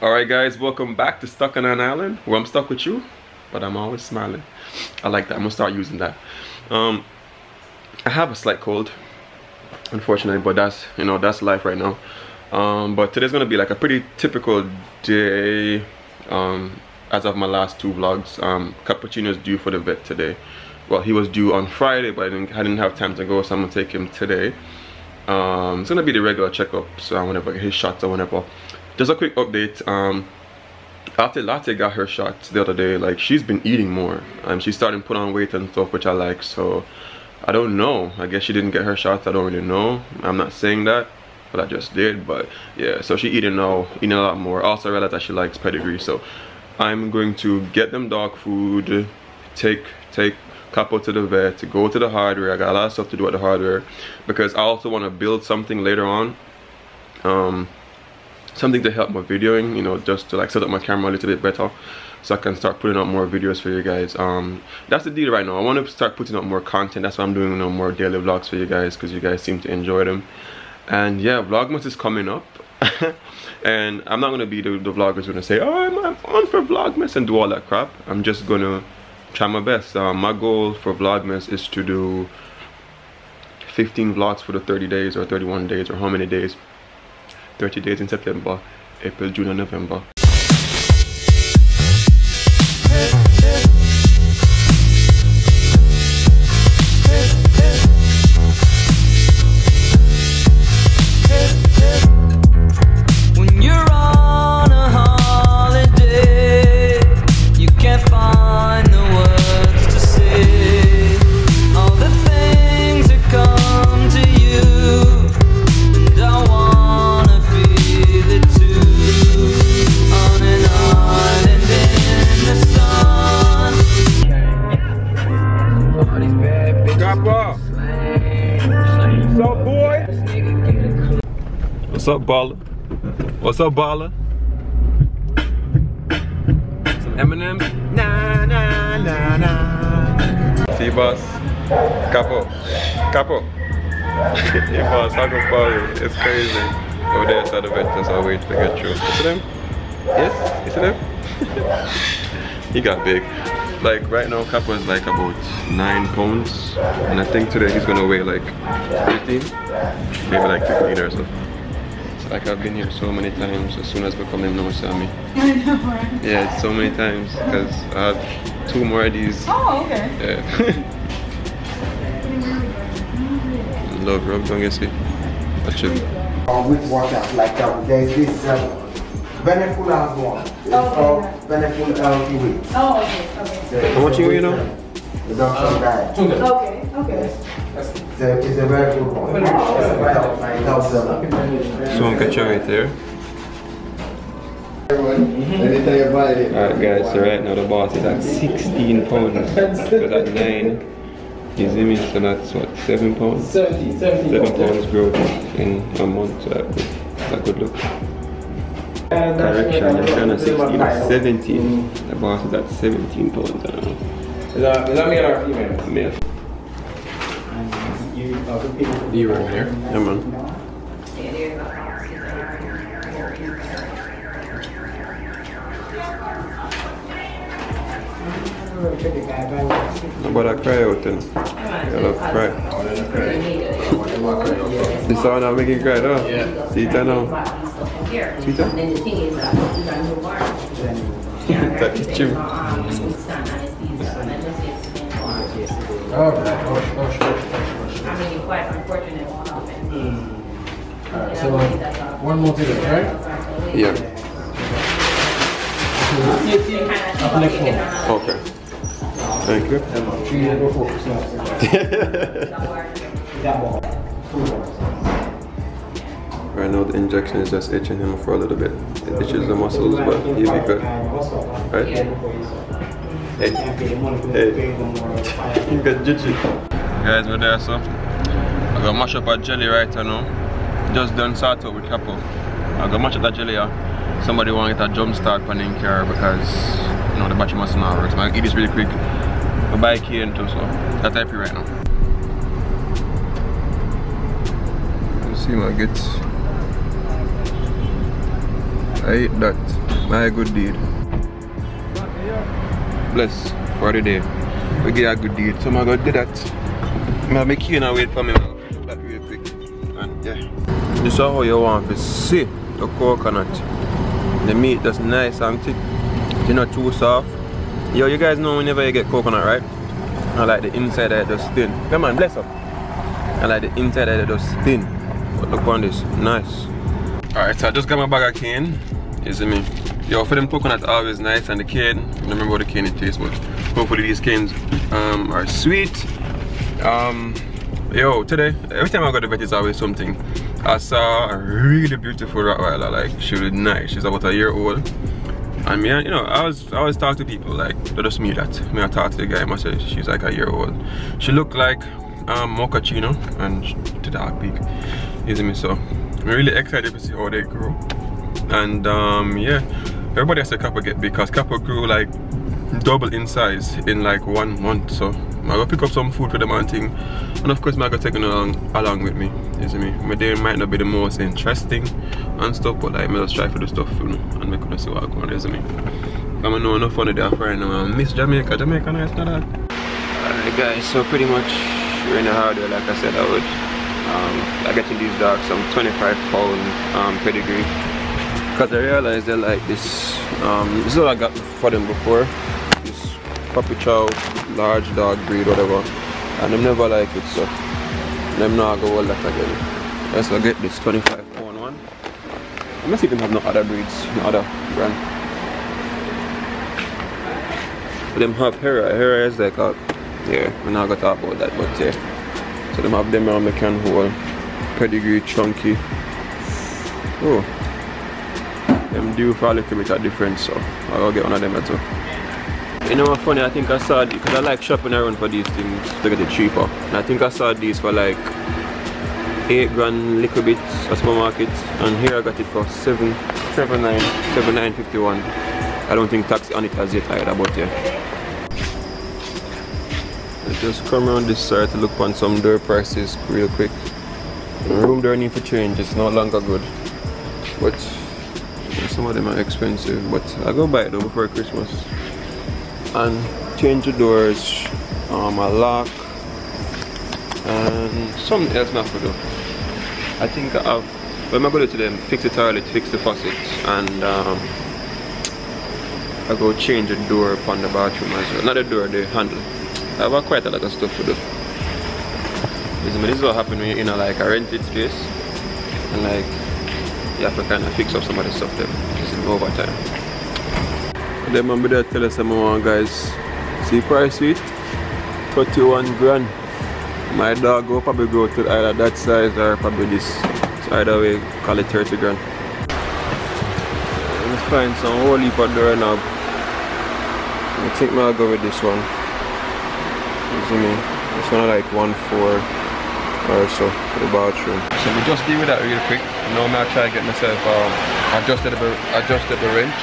Alright guys, welcome back to Stuck on an Island, where I'm stuck with you, but I'm always smiling. I like that. I'm gonna start using that. I have a slight cold, unfortunately, but that's, you know, that's life right now. But today's gonna be like a pretty typical day. As of my last two vlogs, Cappuccino's due for the vet today. Well, he was due on Friday, but I didn't have time to go, so I'm gonna take him today. It's gonna be the regular checkups, whenever I get his shots or whenever. Just a quick update. After Latte got her shots the other day, like, she's been eating more. She's starting to put on weight and stuff, which I like. So I don't know. I guess she didn't get her shots. I don't really know. I'm not saying that, but I just did. But yeah, so she eating now, eating a lot more. Also, I realized that she likes pedigree. So I'm going to get them dog food, take Capo to the vet, to go to the hardware. I got a lot of stuff to do at the hardware because I also want to build something later on. Something to help my videoing, you know, just to like set up my camera a little bit better so I can start putting out more videos for you guys. That's the deal right now. I want to start putting out more content. That's why I'm doing, you know, more daily vlogs for you guys, because you guys seem to enjoy them. And yeah, Vlogmas is coming up. And I'm not going to be the vlogger who's going to say, oh, I'm on for Vlogmas and do all that crap. I'm just going to try my best. My goal for Vlogmas is to do 15 vlogs for the 30 days or 31 days or how many days. 30 days in September, April, June and November. When you're on a holiday, you can't find the words to say all the things that come to you, and I wanna feel it too, on an island in the sun. What's up, boy? What's up, baller? What's up, baller? Some M&M's? Nah, nah, nah, nah. See, boss? Capo. Hey, boss, I go for you. It's crazy. Over there, so the vet just I'll wait to get through. You see them? Yes? You see them? He got big. Like, right now, Capo is like about 9 pounds. And I think today he's gonna weigh like 15. Maybe like 15 or so. Like, I've been here so many times as soon as we come in now, Sammy. I know, right? Yeah, it's so many times because I have 2 more of these. Oh, okay. Yeah. Love rub, don't you see? Watch it. With water, like there's this Beneful as one. It's called Beneful LTV. Oh, okay. How much you weigh now? The doctor died. Okay. It's a very good one. It's about 9,000. So I'll get you right there. Anything about it? Alright guys, so right now the boss is at 16 pounds. Because at 9, he's in me, so that's what, 7 pounds? 7 pounds growth in a month, so that's a good look. Correction, I'm kind of 16 or 17. The boss is at 17 pounds, I don't know. Is that male or female? Male. You right there? Yeah, man. But I cry out then. I love cry. You saw now make you cry though? Yeah. See it now? See it? That is true. Alright, so one more thing, right? Yeah. Up Okay. Thank you. Right now the injection is just itching him for a little bit. It itches the muscles, but he'll be good. Right? Hey. You got jitchy. Guys, we're there, so I got mash up a jelly right now. Just done sort out with Capo. I got mash up that jelly here. Somebody want to get a jump start on in car because, you know, the battery must not work. So I eat this really quick. My bike here and too, so that's happy right now. Let's see what I get. I ate that. My good deed. Bless for the day. We get a good deed. So I'm gonna do that. I'm gonna make you wait for me. I'm gonna put that real quick. And yeah. This is how you want to see the coconut. The meat that's nice and thick. It's not too soft. Yo, you guys know whenever you get coconut, right? I like the inside of it just thin. Come on, bless up. I like the inside of it just thin. But look on this, nice. Alright, so I just got my bag of cane. You see me? Yo, for them coconuts always nice, and the cane, I don't remember what the cane it tastes, but hopefully these canes are sweet. Yo, today, every time I go to the vet, it's always something. I saw a really beautiful Rottweiler, like she was nice. She's about a year old. And me, you know, I always talk to people like, not just me that. Me, I talk to the guy, I say she's like a year old. She looked like mochaccino, and the dog big. You see me? So I'm really excited to see how they grow. And yeah, everybody has to couple get big because couple grew like double in size in like 1 month. So I'm gonna pick up some food for them and thing, and of course I'm gonna take it along with me. You see me? My day might not be the most interesting and stuff, but like I just try to do stuff, you know, and make us see what going on. You see me? I know enough fun there right now. I miss Jamaica. Jamaica nice, not that. Alright guys, so pretty much we're in the hardware like I said I would. I get in these dogs some 25-pound pedigree. Because I realized they like this. This is what I got for them before. This puppy chow, large dog breed, whatever. And them never like it, so them not go hold that again. Let's go get this 25-pound one. I'm gonna see if them have no other breeds, no other brand. But them have Hera. Hera is like a, yeah, we're not gonna talk about that, but yeah. So them have them around can hold. Pedigree, chunky. Oh. Them do for a little bit of difference, so I'll get one of them too. You know what's funny, I think I saw, because I like shopping around for these things to get it cheaper. And I think I saw these for like 8 grand little bits at supermarket, and here I got it for 7,951. I don't think tax on it as yet either, but yeah. Let's just come around this side to look on some door prices real quick. The room door need to change, it's no longer good. But some of them are expensive, but I go buy it though before Christmas. And change the doors, a lock, and something else not to do. I think I have, when I go to them, fix the toilet, fix the faucet, and I go change the door upon the bathroom as well. Not the door, the handle. I have quite a lot of stuff to do. This is what happens when you're in like a rented space, and like you have to kind of fix up some of the stuff there, just over time. Then I'm gonna tell us some more guys. See price it? 31 grand. My dog will probably go to either that size or probably this. So either way, call it 30 grand. Let's find some whole heap of doorknob. I think I'll go with this one. You see me? This one I like 1.4 or so for the bathroom. So we just deal with that real quick. Now I'm gonna try to get myself adjustable wrench.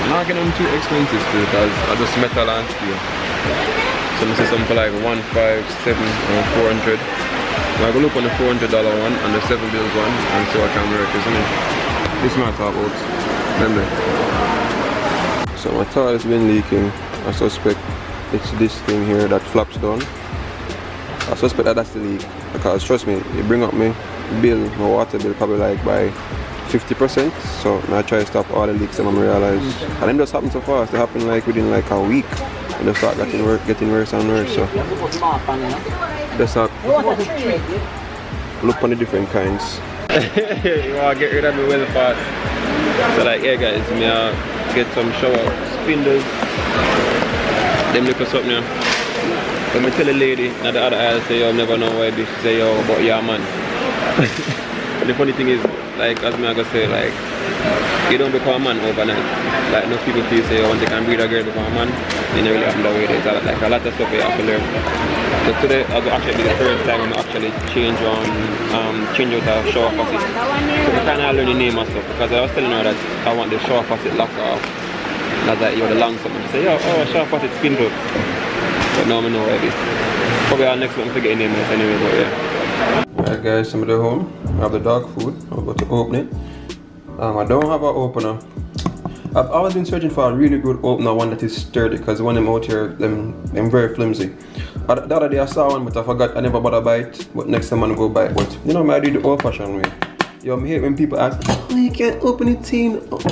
I'm not getting them too expensive too, because I just metal and steel. So this is something for like 157 or 400. I'm gonna look on the $400 one and the 7 bills one and see what can work, isn't it? This is my top out. Remember. So my tile has been leaking. I suspect it's this thing here that flaps down. I suspect that that's the leak, because trust me, it bring up my bill, my water bill probably like by 50%. So I try to stop all the leaks and I realize, and then just happen so fast. It happened like within like a week, and they start getting worse and worse. So just look on the different kinds. You wanna get rid of me well fast. So like, yeah guys, me get some shower spindles. Them look for something now. When I tell a lady at the other aisle, say, yo, never know why this, say, yo, but you're a man. The funny thing is, like, as me I gonna say, like, you don't become a man overnight. Like, most people feel, say, yo, once you can breed a girl become a man, then you really have to wait. There's like a lot of stuff you have to learn. So today, I'll actually be the first time I'm actually change out a shower faucet. So I kind of learn the name and stuff, because I was telling her that I want the shower faucet lock off. And I was like, yo, the long something. She said, yo, oh, shower faucet spin up. But now I know where it is. Probably our next one to get in name anyway, but yeah. Alright guys, I'm at the home. I have the dog food. I'm about to open it. I don't have an opener. I've always been searching for a really good opener, one that is sturdy, because one of them out here, them very flimsy. The other day I saw one, but I forgot, I never bought a bite, but next time I'm gonna go buy it. But you know, I do the old fashioned way. Yo, I hate when people ask, oh, you can't open it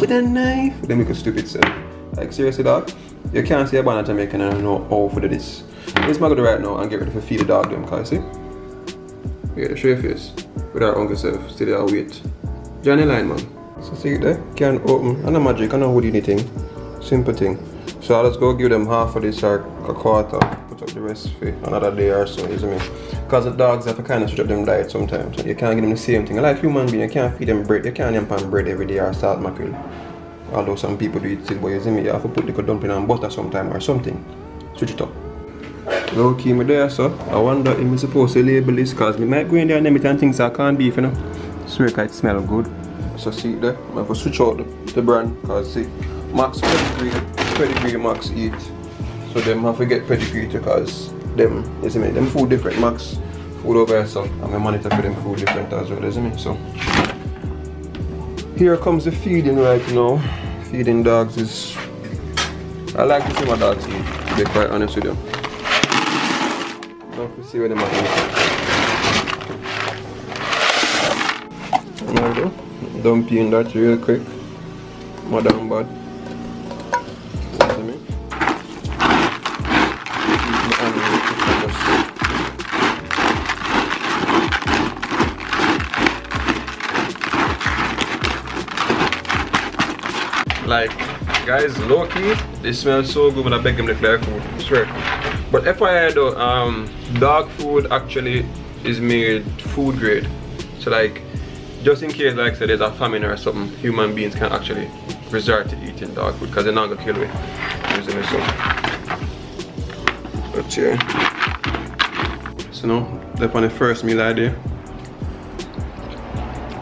with a knife. They make a stupid self. Like, seriously, dog? You can't say about a Jamaican and I know how for this. Let's go right now and get ready to feed the dog them, cause see? Yeah, show your face. With our uncle self, still there, wait. Johnny line, man. So see it there? Can't open. And a magic, I don't hold anything. Simple thing. So I'll just go give them half of this or a quarter. Put up the rest for another day or so, isn't it? Because the dogs have to kind of switch up them diet sometimes. So you can't give them the same thing. Like human being, you can't feed them bread. You can't yam pan bread every day or salt mackerel. Although some people do it still, but you see me, you have to put the dumpling and butter sometime or something. Switch it up. Low key me there, so I wonder if I'm supposed to label this, because I might go in there and name it and things I can't beef, you know. Swear it smells good. So see there, I'm going to switch out the brand, because see, Max pedigree Max eat. So them have to get pedigree because them, you see me, them food different. Max food over here, so I'm going to monitor for them food different as well, isn't it? So here comes the feeding right now. Feeding dogs is, I like to see my dogs eat, to be quite honest with you. Now we see where them are eating. There we go. Dumping that real quick. Madam bad. You see me? Like, guys, low key, this smells so good when I beg them to clear food. I swear. But FYI though, dog food actually is made food grade. So like, just in case, like I said, there's a famine or something, human beings can actually resort to eating dog food because they're not gonna kill me using it. So, but yeah. So now, they're on the first meal idea.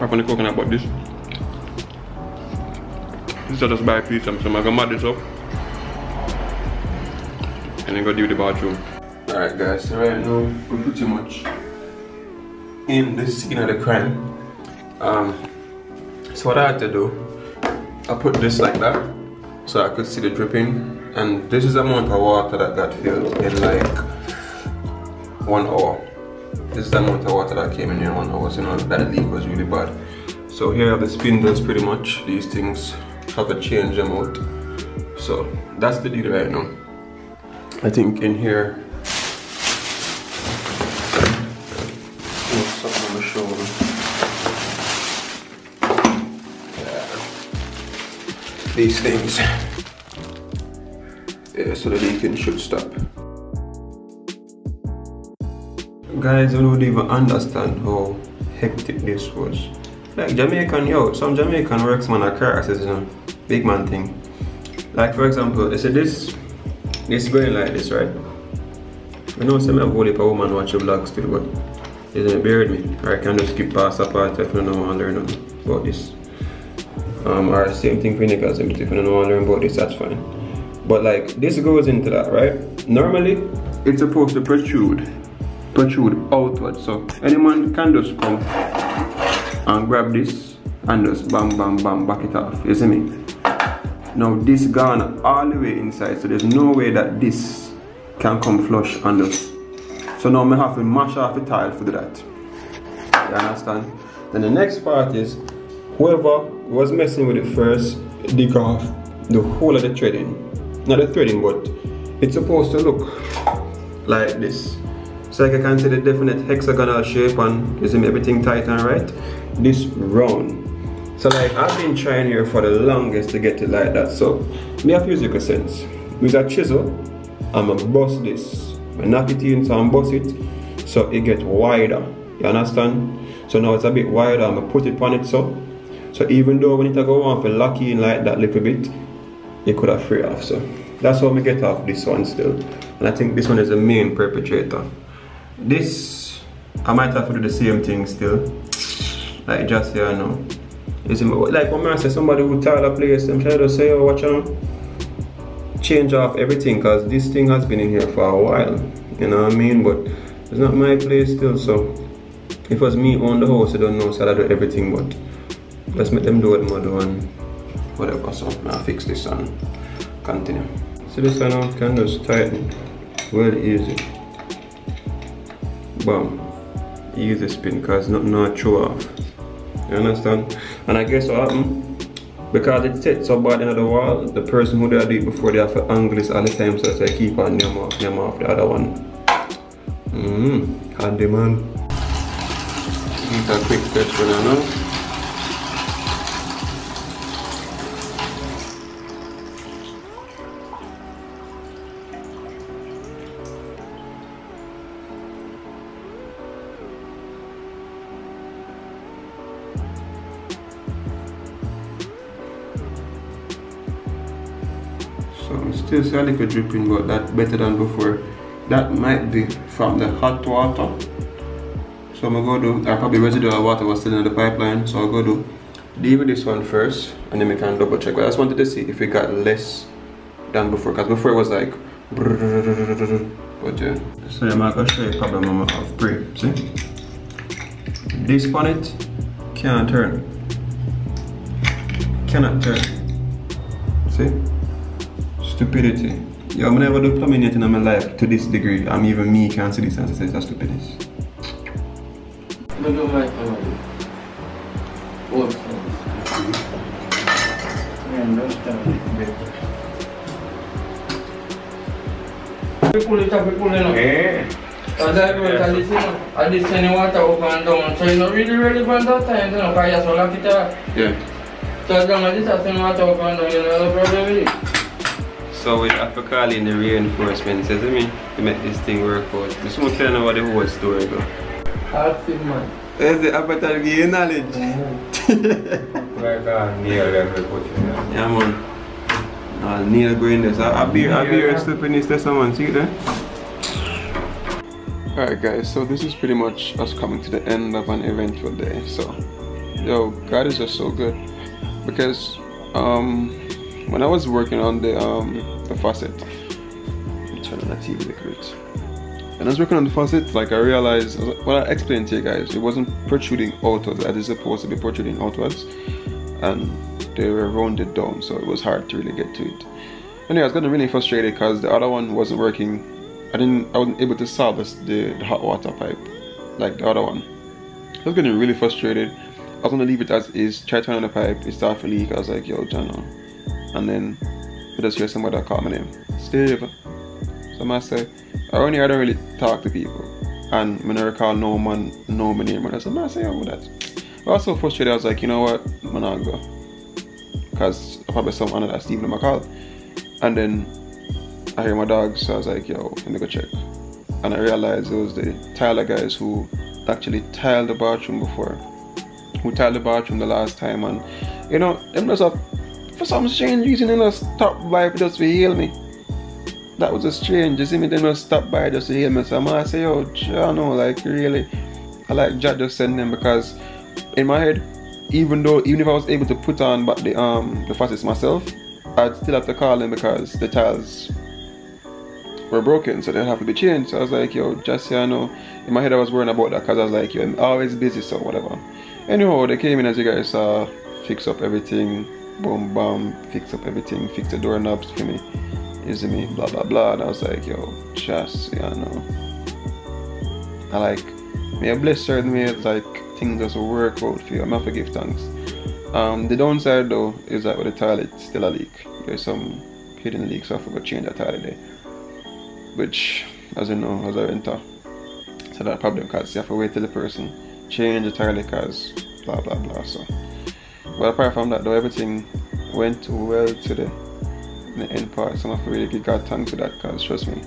I'm on the coconut but this. This is just by piece, so I'm gonna mat this up and then go do the bathroom. Alright guys, so right now we're pretty much in the scene of the crime. So what I had to do, I put this like that so I could see the dripping, and this is the amount of water that got filled in like 1 hour. This is the amount of water that came in here in 1 hour, so you know that leak was really bad. So here are the spindles pretty much. These things have to change them out. So that's the deal right now. I think in here, something on the shoulder. Yeah. These things. Yeah, so the leaking should stop. Guys, I don't even understand how hectic this was. Like Jamaican, yo, some Jamaican works man are crasses, you know, big man thing. Like for example, I said this going like this, right? I know some of a woman watch your vlogs still, but isn't bear with me. Or I can just skip past a part if you don't want to learn about this. Or same thing for niggas, if you don't want to learn about this, that's fine. But like this goes into that, right? Normally it's supposed to protrude outward, so any man can just come and grab this and just bam bam bam back it off, you see me? Now this gone all the way inside, so there's no way that this can come flush and just, so now I have to mash off the tile for that. You understand? Then the next part is, whoever was messing with it first, dig off the whole of the threading. Not the threading, but it's supposed to look like this. So like I can see the definite hexagonal shape and you see me everything tight and right. This round. So like I've been trying here for the longest to get it like that. So me have physical sense. With a chisel, I'ma bust this. I knock it in, so I'm bust it so it gets wider. You understand? So now it's a bit wider, I'ma put it on it so even though when it go on for lock in like that little bit, you could have free off. So that's how I get off this one still. And I think this one is the main perpetrator. This, I might have to do the same thing still. Like just here now. You see, like when I say somebody who tile a place, I'm trying to say, oh, watch out. Change off everything, because this thing has been in here for a while. You know what I mean? But it's not my place still, so if it was me on the house, I don't know, so I do everything, but let's make them do what they do and whatever. So I'll fix this and continue. So this one now can just tighten well easy. Bam. Easy spin because nothing not show off. You understand? And I guess what happened, because it sits so bad into the wall, the person who did it before, they have to angle this all the time, so they keep on them off the other one. Handy man. Give it a quick touch for now. Still see a little dripping, but that's better than before. That might be from the hot water. So I'm gonna go do, probably residual water was still in the pipeline, so I'll go do deal with this one first, and then we can double check. But I just wanted to see if we got less than before, because before it was like, but yeah. So I'm gonna show you a problem of spray. See, this bonnet can't turn, cannot turn. See. Stupidity. Yeah, I'm never do plumbing yet in my life to this degree. I'm even me can't see this and say that's stupidness. I don't like plumbing. Old school. Man, don't stand it. We pull it up, we pull it up. Yeah. And that way, I did send water up and down. So you know really relevant that time, you know, because you so lock it up. Yeah. So as long as this send water up and down, you know the problem with it. So we have to call in the reinforcements, you see me, to make this thing work out. Just want to know what the whole story go. Hard fit, man. There's the appetite to gain knowledge. Like a nail level put in there. Yeah man. Nail going there. So I'll be stepping this there, someone see there. Alright guys, so this is pretty much us coming to the end of an eventful day. So yo, God is just so good. Because when I was working on the faucet, I'm turning the TV a little bit. When I was working on the faucet, like I realized, well, I explained to you guys, it wasn't protruding outwards as it's supposed to be protruding outwards, and they were rounded down, so it was hard to really get to it. Anyway, I was getting really frustrated because the other one wasn't working. I wasn't able to solve the hot water pipe like the other one. I was getting really frustrated. I was gonna leave it as is, try to turn on the pipe, it started to leak. I was like, yo, Jano. And then I just hear somebody that call my name, Steve. So I say, I don't really talk to people, and when I recall no man know my name, and I said, I say, oh, that. But I was so frustrated. I was like, you know what, I'm not go, because I probably some another Steve in my call. And then I hear my dog, so I was like, yo, let me go check. And I realized it was the tiler guys who actually tiled the bathroom before, who tiled the bathroom the last time, and you know, them just up. For some strange reason, they just stopped by just to heal me. That was a strange. You see me, they just stopped by just to heal me. So I say, oh, Jano, like really, I like Jack just send them, because in my head, even if I was able to put on but the faucets myself, I'd still have to call them because the tiles were broken, so they'd have to be changed. So I was like, yo, just so I know, in my head I was worrying about that because I was like, yo, I'm always busy, so whatever. Anyhow, they came in, as you guys saw, fix up everything. Boom, bam, fix up everything, fix the doorknobs for me, you see me, blah blah blah. And I was like, yo, just, yeah, know, I like, may I bless certain ways, like things just work out for you. I'm gonna give thanks. The downside though is that with the toilet still a leak. There's some hidden leaks, so I forgot to change that toilet there, which, as you know, as a renter, so that problem, because you have to wait till the person change the toilet, because blah blah blah. So but apart from that though, everything went well to the end part, so I have to really give God thanks for that, because trust me,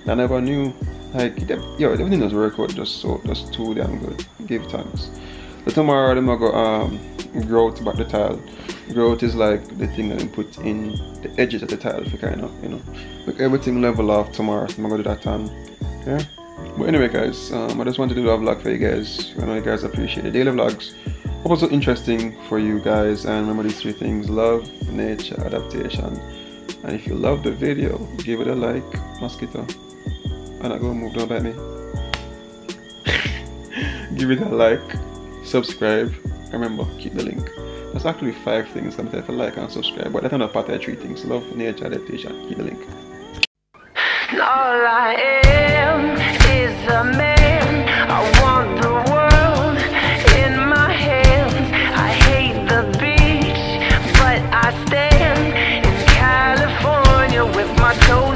I never knew, like, yo, everything does work out just too damn good. Give thanks. So tomorrow I'm gonna go grout back the tile. Grout is like the thing that I put in the edges of the tile for kind of, you know, make everything level off tomorrow. So I'm gonna do that and yeah. But anyway guys, I just wanted to do a vlog for you guys. I know you guys appreciate the daily vlogs. Hope it's so interesting for you guys, and remember these three things: love, nature, adaptation. And if you love the video, give it a like, mosquito. And I go move, don't bite me. Give it a like, subscribe, remember, keep the link. That's actually 5 things. I'm telling you, like and subscribe. But that's not part of 3 things. Love, nature, adaptation. Keep the link. All I am is a man. I want the world in my hands. I hate the beach, but I stand in California with my toes